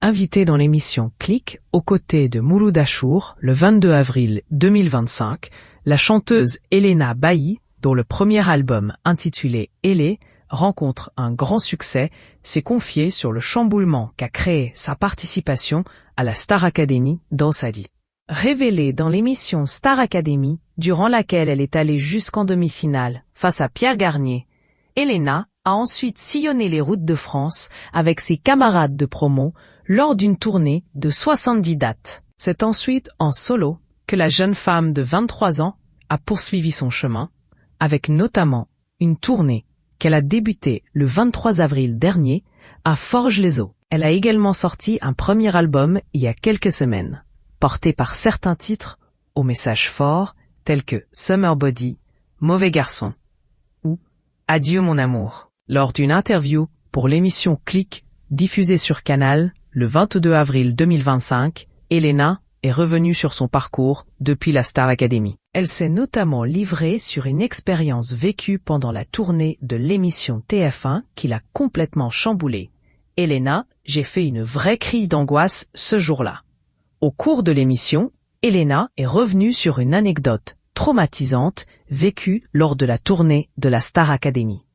invitée dans l'émission Click aux côtés de Mouloud Achour le 22 avril 2025. La chanteuse Elena Bailly, dont le premier album intitulé Elé rencontre un grand succès, s'est confiée sur le chamboulement qu'a créé sa participation à la Star Academy d'Ausadi. Révélée dans l'émission Star Academy, durant laquelle elle est allée jusqu'en demi-finale face à Pierre Garnier, Elena a ensuite sillonné les routes de France avec ses camarades de promo lors d'une tournée de 70 dates. C'est ensuite en solo que la jeune femme de 23 ans a poursuivi son chemin, avec notamment une tournée qu'elle a débutée le 23 avril dernier à Forges-les-Eaux. Elle a également sorti un premier album il y a quelques semaines, porté par certains titres aux messages forts tels que Summer Body, Mauvais garçon ou Adieu mon amour. Lors d'une interview pour l'émission Click diffusée sur Canal le 22 avril 2025, Elena est revenue sur son parcours depuis la Star Academy. Elle s'est notamment livrée sur une expérience vécue pendant la tournée de l'émission TF1 qui l'a complètement chamboulée. Elena, j'ai fait une vraie crise d'angoisse ce jour-là. Au cours de l'émission, Elena est revenue sur une anecdote traumatisante vécue lors de la tournée de la Star Academy.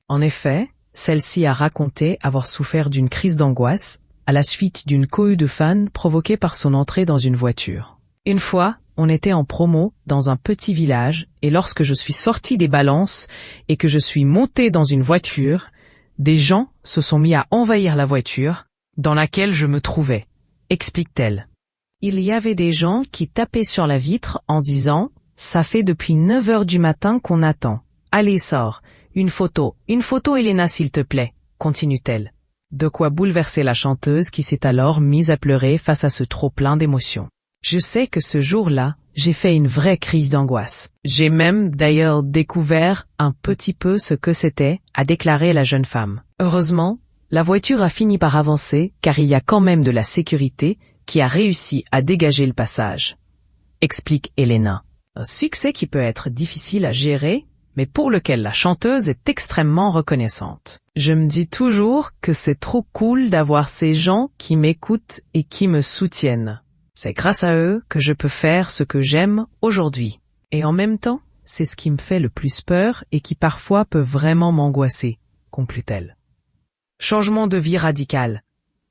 En effet, celle-ci a raconté avoir souffert d'une crise d'angoisse à la suite d'une cohue de fans provoquée par son entrée dans une voiture. Une fois, on était en promo dans un petit village et lorsque je suis sortie des balances et que je suis montée dans une voiture, des gens se sont mis à envahir la voiture dans laquelle je me trouvais, explique-t-elle. Il y avait des gens qui tapaient sur la vitre en disant « Ça fait depuis 9 heures du matin qu'on attend. Allez, sors. Une photo Elena s'il te plaît », continue-t-elle. De quoi bouleverser la chanteuse qui s'est alors mise à pleurer face à ce trop-plein d'émotions. Je sais que ce jour-là, j'ai fait une vraie crise d'angoisse. J'ai même d'ailleurs découvert un petit peu ce que c'était, a déclaré la jeune femme. Heureusement, la voiture a fini par avancer car il y a quand même de la sécurité qui a réussi à dégager le passage, explique Elena. Un succès qui peut être difficile à gérer, mais pour lequel la chanteuse est extrêmement reconnaissante. Je me dis toujours que c'est trop cool d'avoir ces gens qui m'écoutent et qui me soutiennent. C'est grâce à eux que je peux faire ce que j'aime aujourd'hui. Et en même temps, c'est ce qui me fait le plus peur et qui parfois peut vraiment m'angoisser, conclut-elle. Changement de vie radical.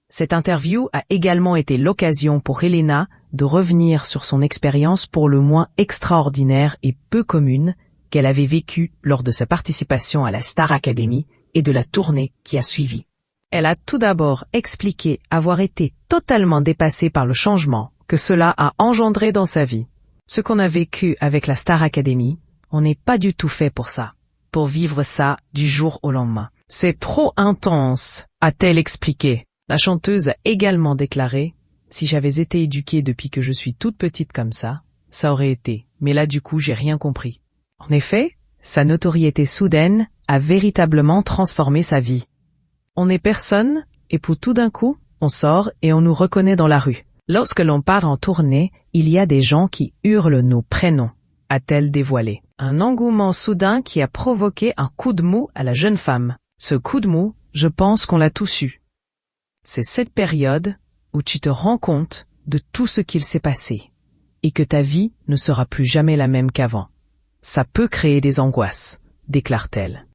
Cette interview a également été l'occasion pour Elena de revenir sur son expérience pour le moins extraordinaire et peu commune qu'elle avait vécue lors de sa participation à la Star Academy et de la tournée qui a suivi. Elle a tout d'abord expliqué avoir été totalement dépassée par le changement que cela a engendré dans sa vie. Ce qu'on a vécu avec la Star Academy, on n'est pas du tout fait pour ça, pour vivre ça du jour au lendemain. C'est trop intense, a-t-elle expliqué. La chanteuse a également déclaré « Si j'avais été éduquée depuis que je suis toute petite comme ça aurait été, mais là du coup j'ai rien compris ». En effet, sa notoriété soudaine a véritablement transformé sa vie. On n'est personne, et pour tout d'un coup, on sort et on nous reconnaît dans la rue. Lorsque l'on part en tournée, il y a des gens qui hurlent nos prénoms, a-t-elle dévoilé. Un engouement soudain qui a provoqué un coup de mou à la jeune femme. Ce coup de mou, je pense qu'on l'a tous eu. C'est cette période où tu te rends compte de tout ce qu'il s'est passé et que ta vie ne sera plus jamais la même qu'avant. Ça peut créer des angoisses, déclare-t-elle.